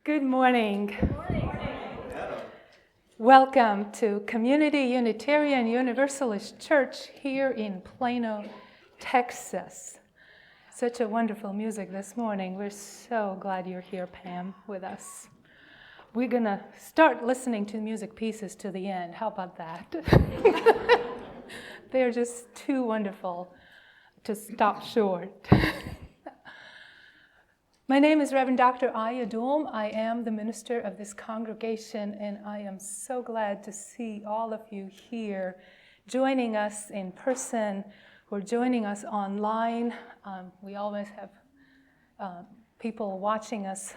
Good morning. Welcome to Community Unitarian Universalist Church here in Plano, Texas. Such a wonderful music this morning. We're so glad you're here, Pam, with us. We're going to start listening to music pieces to the end. How about that? They're just too wonderful to stop short. My name is Reverend Dr. Aija Duelm. I am the minister of this congregation, and I am so glad to see all of you here joining us in person or joining us online. We always have people watching us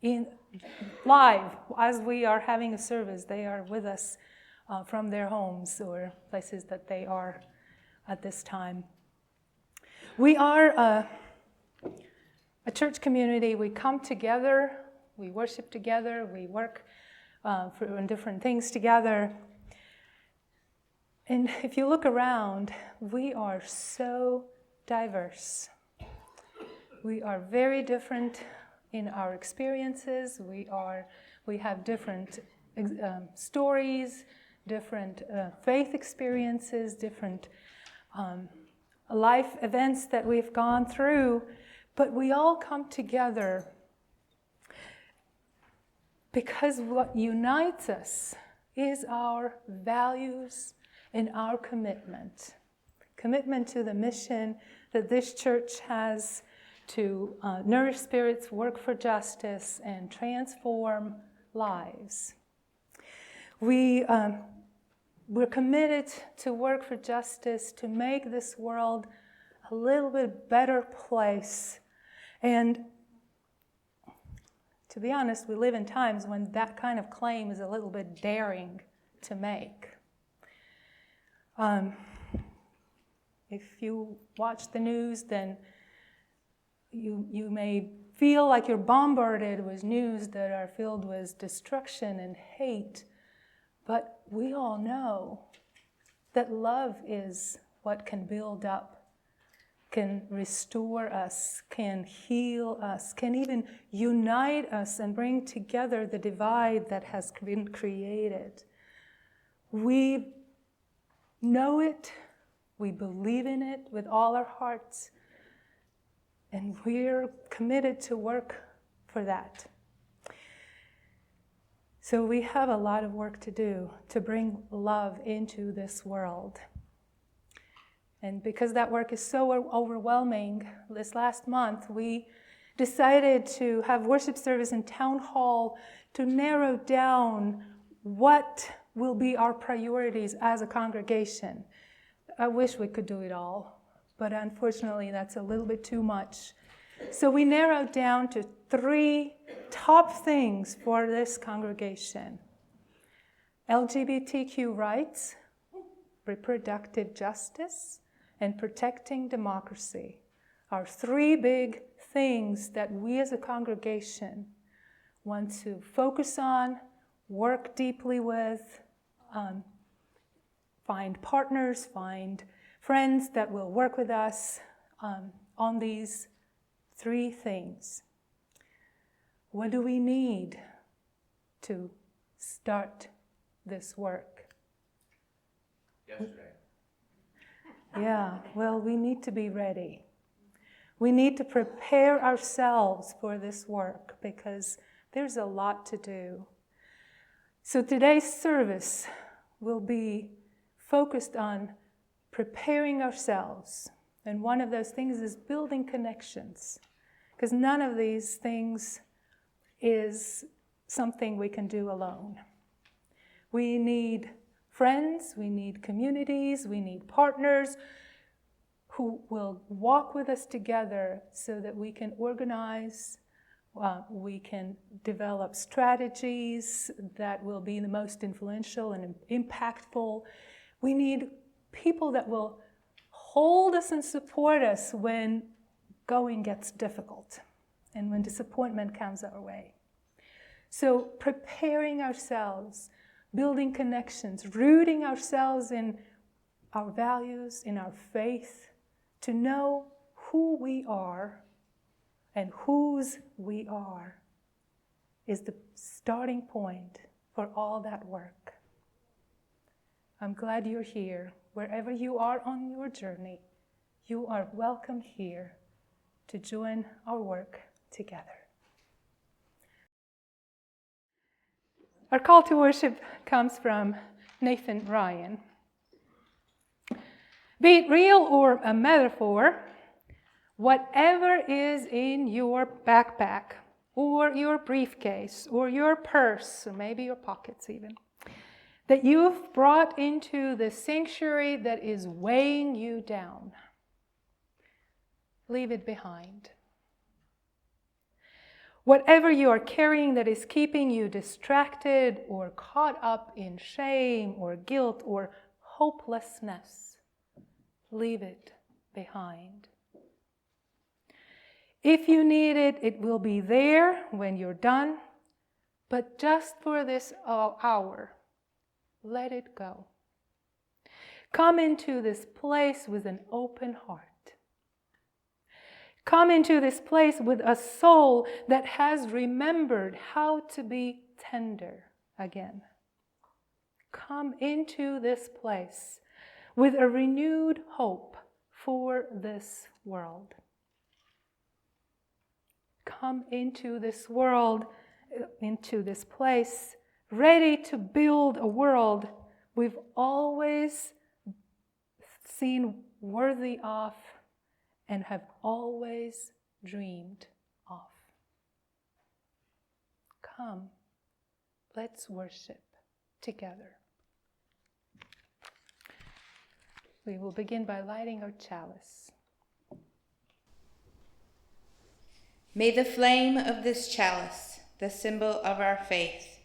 in live as we are having a service. They are with us from their homes or places that they are at this time. We are a church community. We come together, we worship together, we work on different things together. And if you look around, we are so diverse. We are very different in our experiences. We have different stories, different faith experiences, different life events that we've gone through. But we all come together because what unites us is our values and our commitment. Commitment to the mission that this church has to nourish spirits, work for justice, and transform lives. We're committed to work for justice, to make this world a little bit better place. And to be honest, we live in times when that kind of claim is a little bit daring to make. If you watch the news, then you may feel like you're bombarded with news that are filled with destruction and hate. But we all know that love is what can build up, can restore us, can heal us, can even unite us and bring together the divide that has been created. We know it, we believe in it with all our hearts, and we're committed to work for that. So we have a lot of work to do to bring love into this world. And because that work is so overwhelming, this last month we decided to have worship service in town hall to narrow down what will be our priorities as a congregation. I wish we could do it all, but unfortunately that's a little bit too much. So we narrowed down to 3 top things for this congregation: LGBTQ rights, reproductive justice, and protecting democracy are 3 big things that we as a congregation want to focus on, work deeply with, find partners, find friends that will work with us on these 3 things. What do we need to start this work? Yesterday. Yeah, well, we need to be ready. We need to prepare ourselves for this work because there's a lot to do. So today's service will be focused on preparing ourselves. And one of those things is building connections, because none of these things is something we can do alone. We need friends, we need communities, we need partners who will walk with us together so that we can organize, we can develop strategies that will be the most influential and impactful. We need people that will hold us and support us when going gets difficult and when disappointment comes our way. So preparing ourselves, building connections, rooting ourselves in our values, in our faith, to know who we are and whose we are. is the starting point for all that work. I'm glad you're here. Wherever you are on your journey, you are welcome here to join our work together. Our call to worship comes from Nathan Ryan. Be it real or a metaphor, whatever is in your backpack or your briefcase or your purse or maybe your pockets even, that you've brought into the sanctuary that is weighing you down, leave it behind. Whatever you are carrying that is keeping you distracted or caught up in shame or guilt or hopelessness, leave it behind. If you need it, it will be there when you're done, but just for this hour, let it go. Come into this place with an open heart. Come into this place with a soul that has remembered how to be tender again. Come into this place with a renewed hope for this world. Come into this world, into this place, ready to build a world we've always seen worthy of and have always dreamed of. Come, let's worship together. We will begin by lighting our chalice. May the flame of this chalice, the symbol of our faith,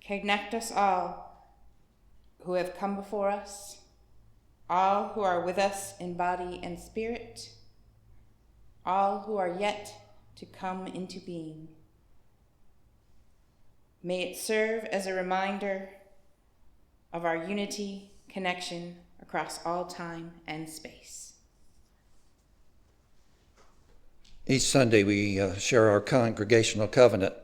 connect us all who have come before us, all who are with us in body and spirit, all who are yet to come into being. May it serve as a reminder of our unity, connection across all time and space. Each Sunday we share our congregational covenant.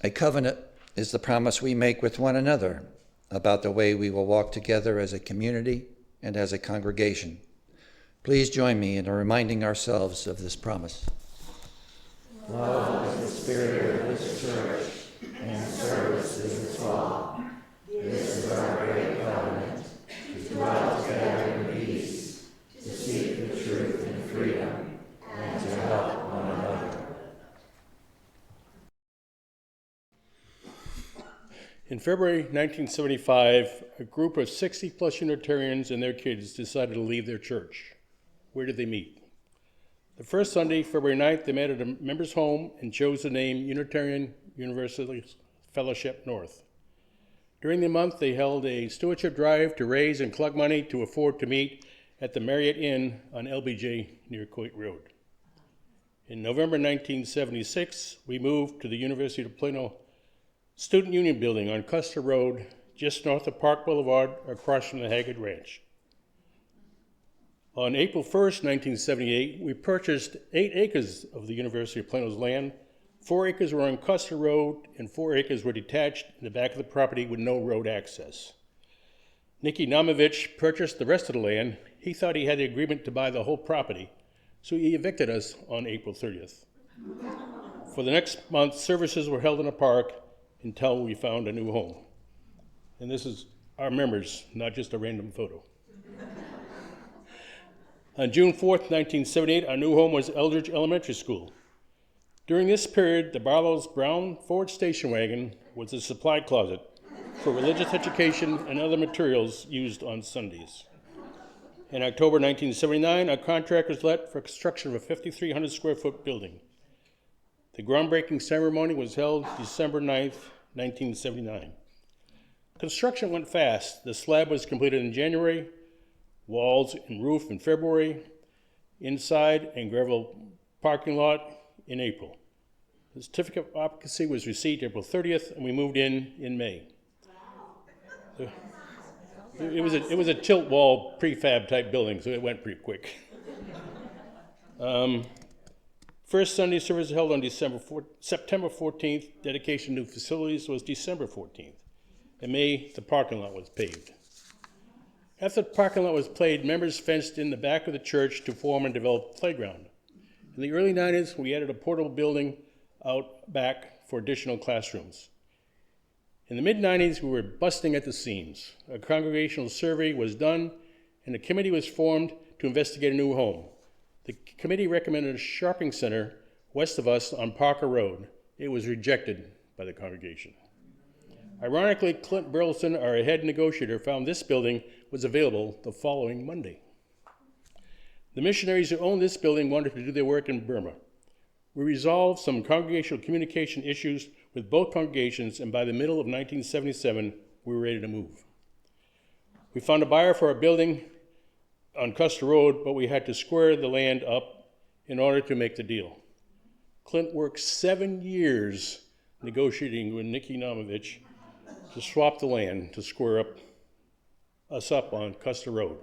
A covenant is the promise we make with one another about the way we will walk together as a community and as a congregation. Please join me in reminding ourselves of this promise. Love is the spirit of this church, and service is its law. This is our great covenant, to dwell together in peace, to seek the truth in freedom, and to help one another. In February 1975, a group of 60-plus Unitarians and their kids decided to leave their church. Where did they meet? The first Sunday, February 9th, they met at a member's home and chose the name Unitarian Universalist Fellowship North. During the month, they held a stewardship drive to raise and collect money to afford to meet at the Marriott Inn on LBJ near Coit Road. In November 1976, we moved to the University of Plano Student Union Building on Custer Road, just north of Park Boulevard, across from the Haggard Ranch. On April 1st, 1978, we purchased 8 acres of the University of Plano's land. 4 acres were on Custer Road, and 4 acres were detached in the back of the property with no road access. Nicky Namovich purchased the rest of the land. He thought he had the agreement to buy the whole property, so he evicted us on April 30th. For the next month, services were held in a park until we found a new home. And this is our members, not just a random photo. On June 4th, 1978, our new home was Eldridge Elementary School. During this period, the Barlow's brown Ford station wagon was a supply closet for religious education and other materials used on Sundays. In October 1979, our contract was let for construction of a 5,300 square foot building. The groundbreaking ceremony was held December 9th, 1979. Construction went fast. The slab was completed in January, walls and roof in February, inside and gravel parking lot in April. The certificate of occupancy was received April 30th, and we moved in May. Wow. It was a tilt wall prefab type building, so it went pretty quick. First Sunday service held on September 14th. Dedication of new facilities was December 14th. In May, the parking lot was paved. After the parking lot was paved, members fenced in the back of the church to form and develop a playground. In the early 90s, we added a portable building out back for additional classrooms. In the mid-90s, we were busting at the seams. A congregational survey was done, and a committee was formed to investigate a new home. The committee recommended a shopping center west of us on Parker Road. It was rejected by the congregation. Ironically, Clint Burleson, our head negotiator, found this building was available the following Monday. The missionaries who owned this building wanted to do their work in Burma. We resolved some congregational communication issues with both congregations, and by the middle of 1977, we were ready to move. We found a buyer for our building on Custer Road, but we had to square the land up in order to make the deal. Clint worked 7 years negotiating with Nicky Namovich to swap the land to square us up on Custer Road.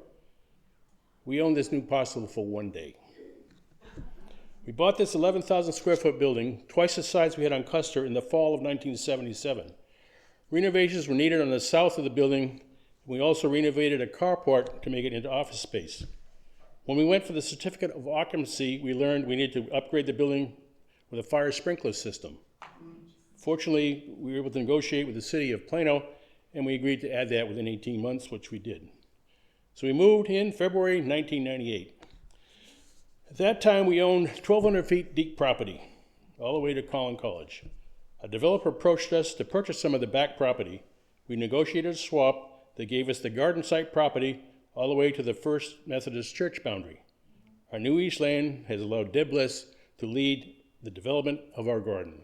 We owned this new parcel for 1 day. We bought this 11,000 square foot building, twice the size we had on Custer, in the fall of 1977. Renovations were needed on the south of the building. We also renovated a carport to make it into office space. When we went for the certificate of occupancy, we learned we needed to upgrade the building with a fire sprinkler system. Fortunately, we were able to negotiate with the city of Plano, and we agreed to add that within 18 months, which we did. So we moved in February 1998. At that time, we owned 1,200 feet deep property, all the way to Collin College. A developer approached us to purchase some of the back property. We negotiated a swap that gave us the garden site property all the way to the First Methodist Church boundary. Our new East land has allowed Deb Bliss to lead the development of our garden.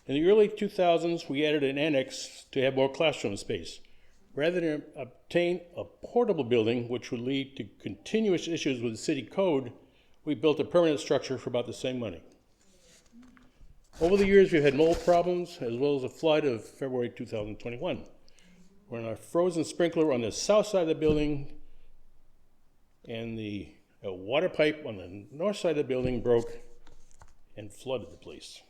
In the early 2000s, we added an annex to have more classroom space. Rather than obtain a portable building, which would lead to continuous issues with the city code, we built a permanent structure for about the same money. Over the years, we've had mold problems, as well as a flood of February 2021, when our frozen sprinkler on the south side of the building and the water pipe on the north side of the building broke and flooded the place.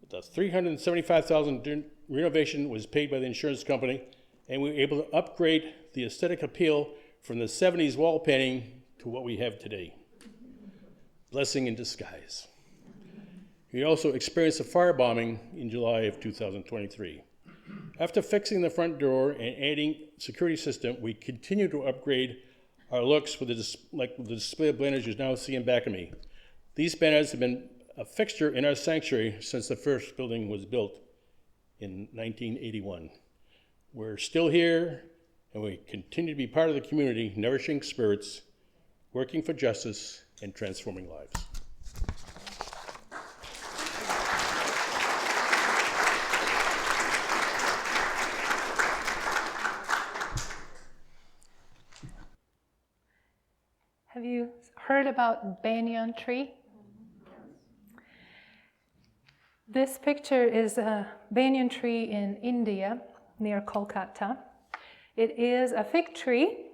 The $375,000 renovation was paid by the insurance company, and we were able to upgrade the aesthetic appeal from the 70s wall painting to what we have today. Blessing in disguise. We also experienced a firebombing in July of 2023. After fixing the front door and adding security system, we continued to upgrade our looks with the display of banners you now see in back of me. These banners have been a fixture in our sanctuary since the first building was built in 1981. We're still here, and we continue to be part of the community, nourishing spirits, working for justice, and transforming lives. Have you heard about banyan tree? This picture is a banyan tree in India, near Kolkata. It is a fig tree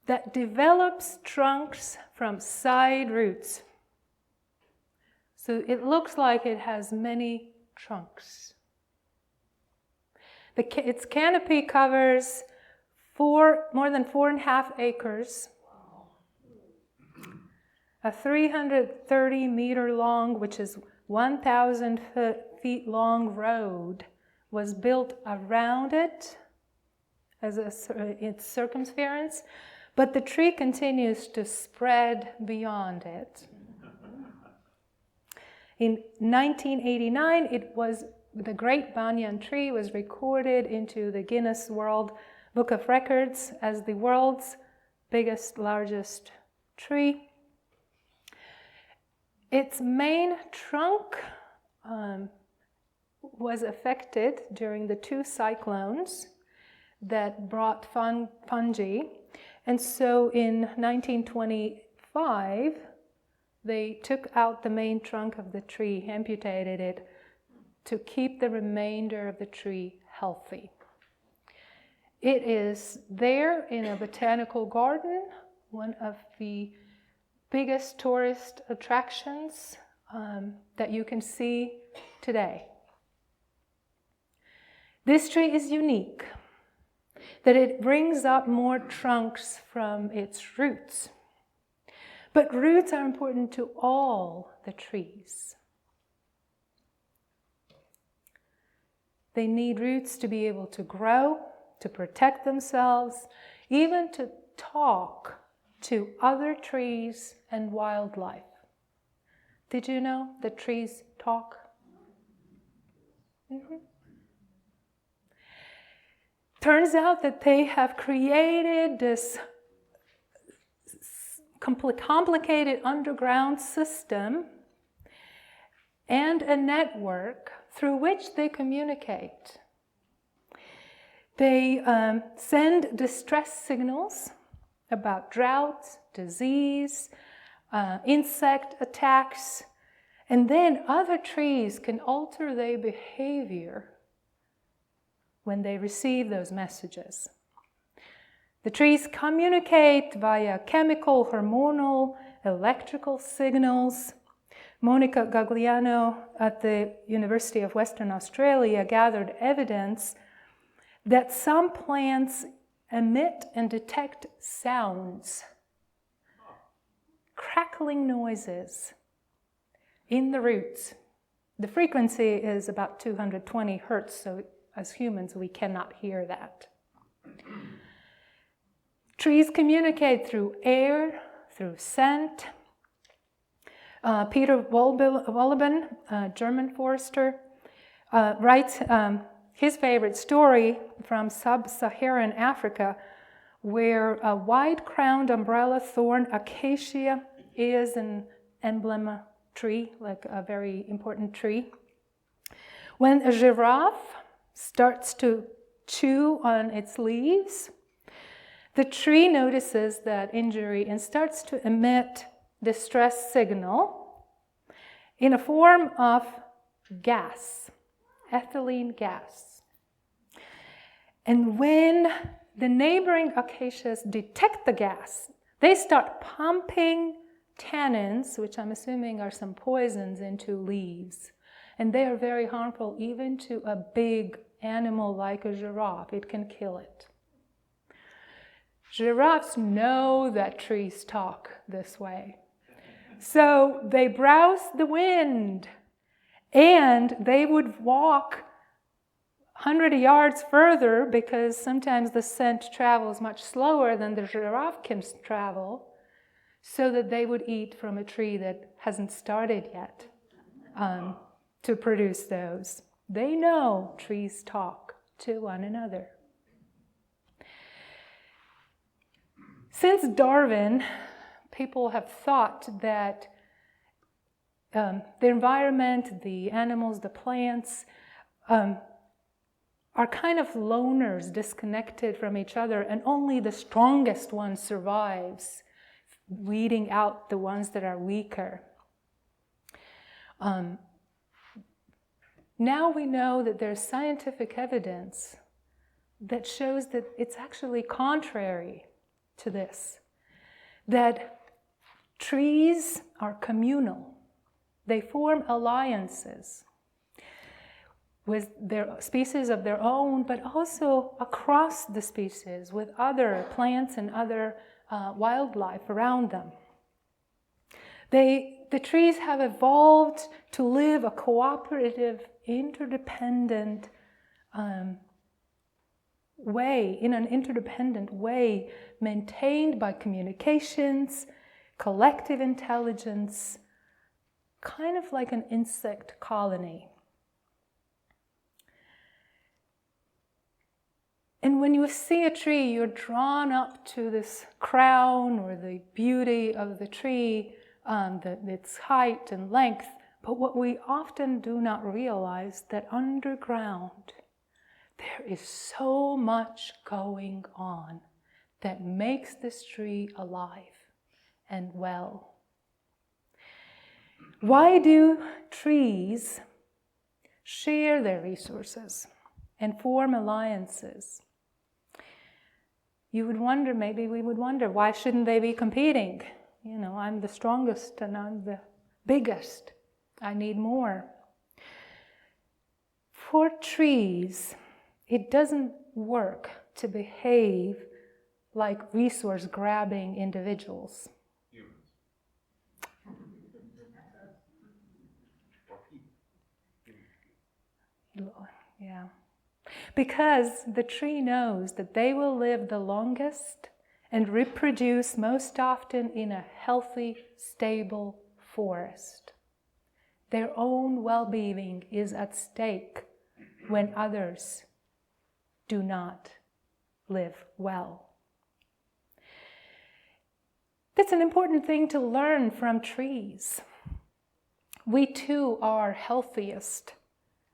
that develops trunks from side roots. So it looks like it has many trunks. Its canopy covers more than 4.5 acres. A 330 meter long, which is 1,000 feet long road was built around it as its circumference, but the tree continues to spread beyond it. In 1989, the Great Banyan Tree was recorded into the Guinness World Book of Records as the world's largest tree. Its main trunk was affected during the 2 cyclones that brought fungi. And so in 1925, they took out the main trunk of the tree, amputated it, to keep the remainder of the tree healthy. It is there in a botanical garden, one of the biggest tourist attractions that you can see today. This tree is unique, that it brings up more trunks from its roots. But roots are important to all the trees. They need roots to be able to grow, to protect themselves, even to talk to other trees and wildlife. Did you know that trees talk? Mm-hmm. Turns out that they have created this complicated underground system and a network through which they communicate. They send distress signals about droughts, disease, insect attacks, and then other trees can alter their behavior when they receive those messages. The trees communicate via chemical, hormonal, electrical signals. Monica Gagliano at the University of Western Australia gathered evidence that some plants emit and detect sounds, crackling noises in the roots. The frequency is about 220 hertz, so as humans we cannot hear that. Trees communicate through air, through scent. Peter Wolleben, a German forester, writes his favorite story from sub-Saharan Africa, where a wide-crowned umbrella thorn acacia is an emblem tree, like a very important tree. When a giraffe starts to chew on its leaves, the tree notices that injury and starts to emit distress signal in a form of gas, ethylene gas. And when the neighboring acacias detect the gas, they start pumping tannins, which I'm assuming are some poisons, into leaves. And they are very harmful even to a big animal like a giraffe. It can kill it. Giraffes know that trees talk this way. So they browse the wind, and they would walk 100 yards further because sometimes the scent travels much slower than the giraffe can travel, so that they would eat from a tree that hasn't started yet to produce those. They know trees talk to one another. Since Darwin, people have thought that the environment, the animals, the plants, are kind of loners, disconnected from each other, and only the strongest one survives, weeding out the ones that are weaker. Now we know that there's scientific evidence that shows that it's actually contrary to this, that trees are communal. They form alliances with their species of their own, but also across the species with other plants and other wildlife around them. The trees have evolved to live a cooperative, interdependent way, in an interdependent way, maintained by communications, collective intelligence, kind of like an insect colony. And when you see a tree, you're drawn up to this crown or the beauty of the tree, its height and length. But what we often do not realize, that underground, there is so much going on that makes this tree alive and well. Why do trees share their resources and form alliances? You would wonder, maybe we would wonder, why shouldn't they be competing? I'm the strongest and I'm the biggest. I need more. For trees, it doesn't work to behave like resource-grabbing individuals. Humans. Yeah. Because the tree knows that they will live the longest and reproduce most often in a healthy, stable forest. Their own well-being is at stake when others do not live well. That's an important thing to learn from trees. We too are healthiest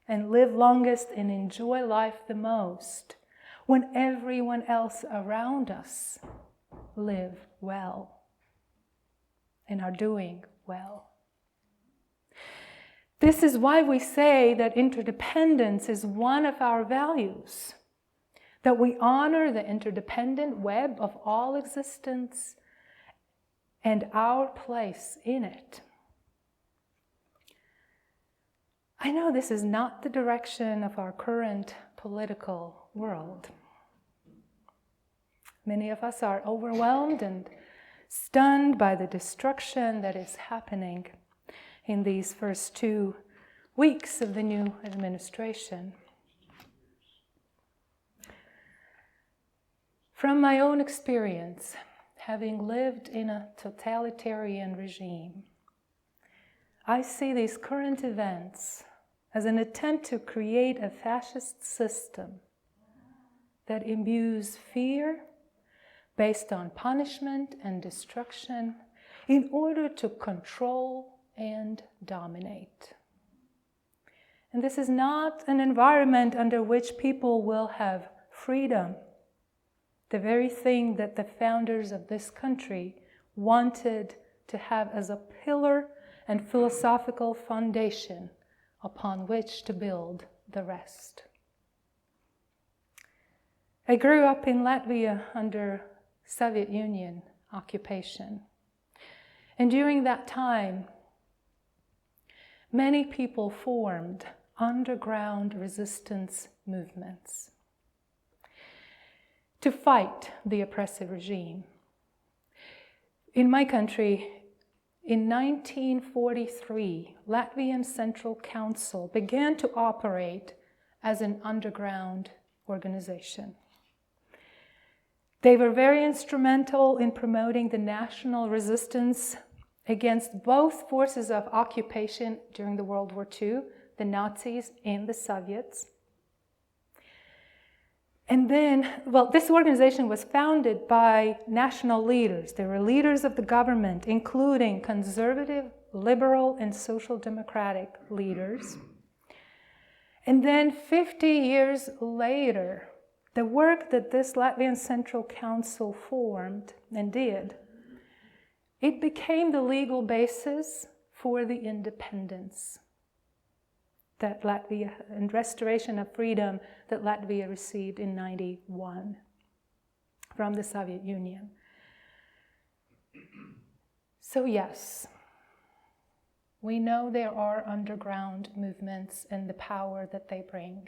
and live longest and enjoy life the most when everyone else around us live well and are doing well. This is why we say that interdependence is one of our values, that we honor the interdependent web of all existence and our place in it. I know this is not the direction of our current political world. Many of us are overwhelmed and stunned by the destruction that is happening in these first 2 weeks of the new administration. From my own experience, having lived in a totalitarian regime, I see these current events as an attempt to create a fascist system that imbues fear based on punishment and destruction in order to control and dominate. And this is not an environment under which people will have freedom, the very thing that the founders of this country wanted to have as a pillar and philosophical foundation upon which to build the rest. I grew up in Latvia under Soviet Union occupation. And during that time, many people formed underground resistance movements to fight the oppressive regime. In my country, in 1943, Latvian Central Council began to operate as an underground organization. They were very instrumental in promoting the national resistance against both forces of occupation during the World War II, the Nazis and the Soviets. And then, this organization was founded by national leaders. There were leaders of the government, including conservative, liberal, and social democratic leaders. And then 50 years later, the work that this Latvian Central Council formed and did, it became the legal basis for the independence that Latvia, and restoration of freedom that Latvia received in 1991 from the Soviet Union. So yes, we know there are underground movements and the power that they bring.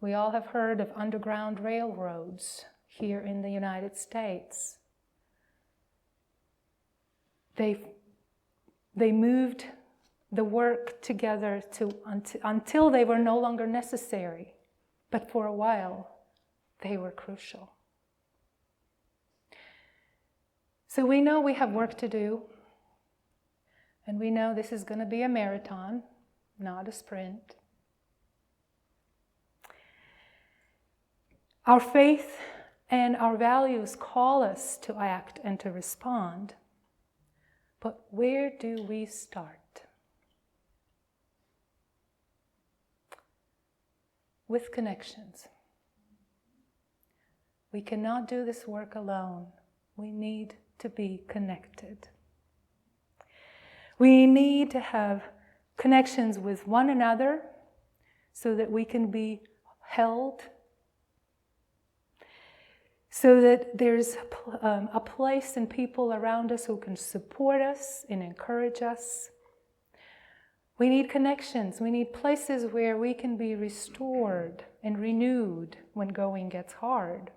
We all have heard of underground railroads here in the United States. They moved the work together until they were no longer necessary. But for a while, they were crucial. So we know we have work to do. And we know this is going to be a marathon, not a sprint. Our faith and our values call us to act and to respond. But where do we start? With connections. We cannot do this work alone. We need to be connected. We need to have connections with one another so that we can be held, so that there's a place and people around us who can support us and encourage us. We need connections. We need places where we can be restored and renewed when going gets hard.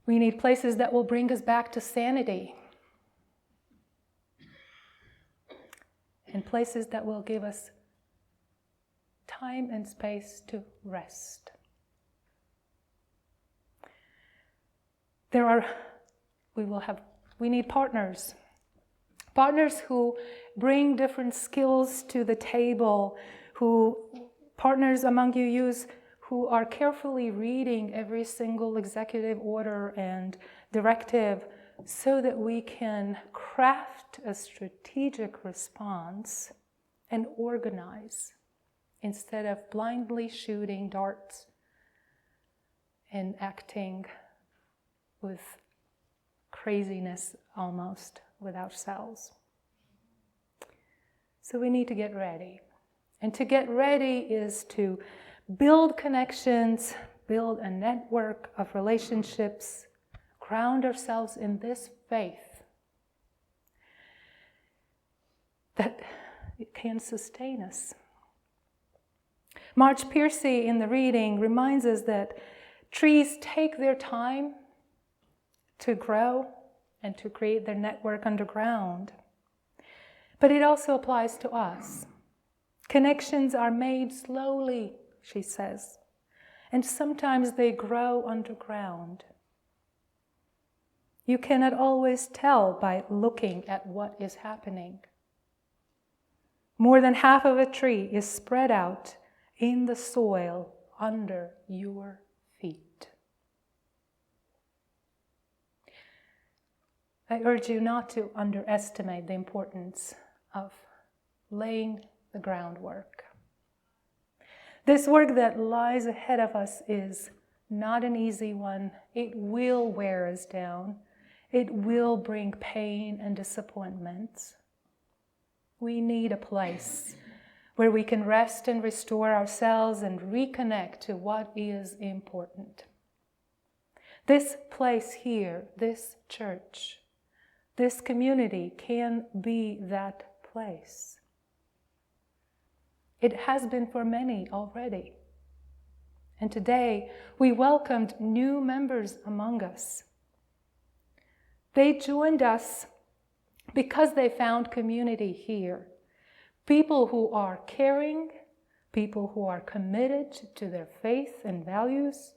We need places that will bring us back to sanity. And places that will give us time and space to rest. We need partners. Partners who bring different skills to the table, partners among you who are carefully reading every single executive order and directive so that we can craft a strategic response and organize instead of blindly shooting darts and acting with craziness almost with ourselves. So we need to get ready. And to get ready is to build connections, build a network of relationships, ground ourselves in this faith that it can sustain us. Marge Piercy in the reading reminds us that trees take their time to grow and to create their network underground. But it also applies to us. Connections are made slowly, she says, and sometimes they grow underground. You cannot always tell by looking at what is happening. More than half of a tree is spread out in the soil under your feet. I urge you not to underestimate the importance of laying the groundwork. This work that lies ahead of us is not an easy one. It will wear us down. It will bring pain and disappointment. We need a place where we can rest and restore ourselves and reconnect to what is important. This place here, this church, this community can be that place. It has been for many already. And today we welcomed new members among us. They joined us because they found community here. People who are caring, people who are committed to their faith and values,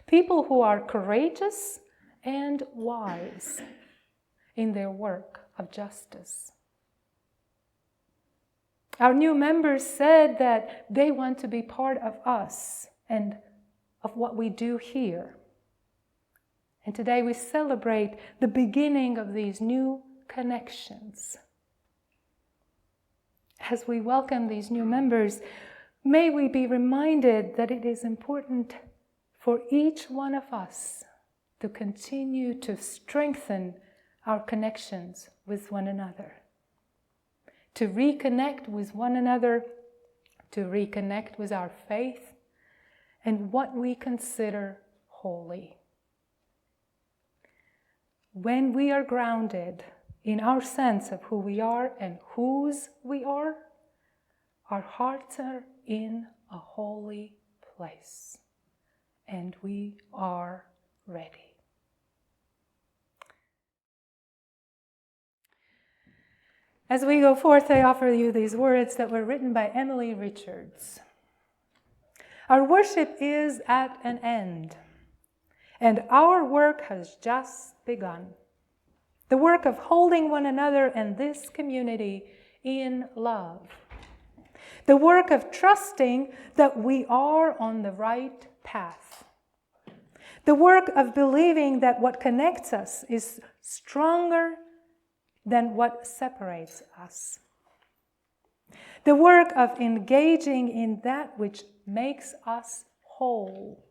people who are courageous and wise in their work of justice. Our new members said that they want to be part of us and of what we do here. And today we celebrate the beginning of these new connections. As we welcome these new members, may we be reminded that it is important for each one of us to continue to strengthen our connections with one another, to reconnect with one another, to reconnect with our faith and what we consider holy. When we are grounded in our sense of who we are and whose we are, our hearts are in a holy place, and we are ready. As we go forth, I offer you these words that were written by Emily Richards. Our worship is at an end, and our work has just begun. The work of holding one another and this community in love. The work of trusting that we are on the right path. The work of believing that what connects us is stronger than what separates us. The work of engaging in that which makes us whole.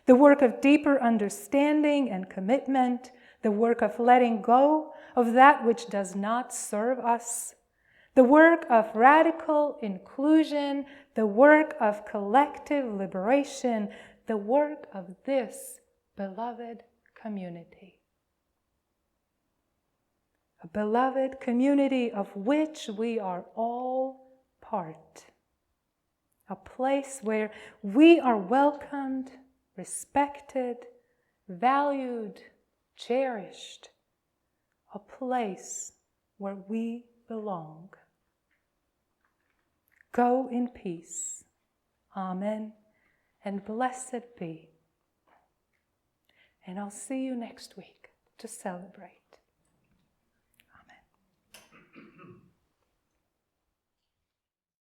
The work of deeper understanding and commitment. The work of letting go of that which does not serve us. the work of radical inclusion, the work of collective liberation, the work of this beloved community. A beloved community of which we are all part. A place where we are welcomed, respected, valued, cherished. A place where we belong. Go in peace. Amen. And blessed be. And I'll see you next week to celebrate.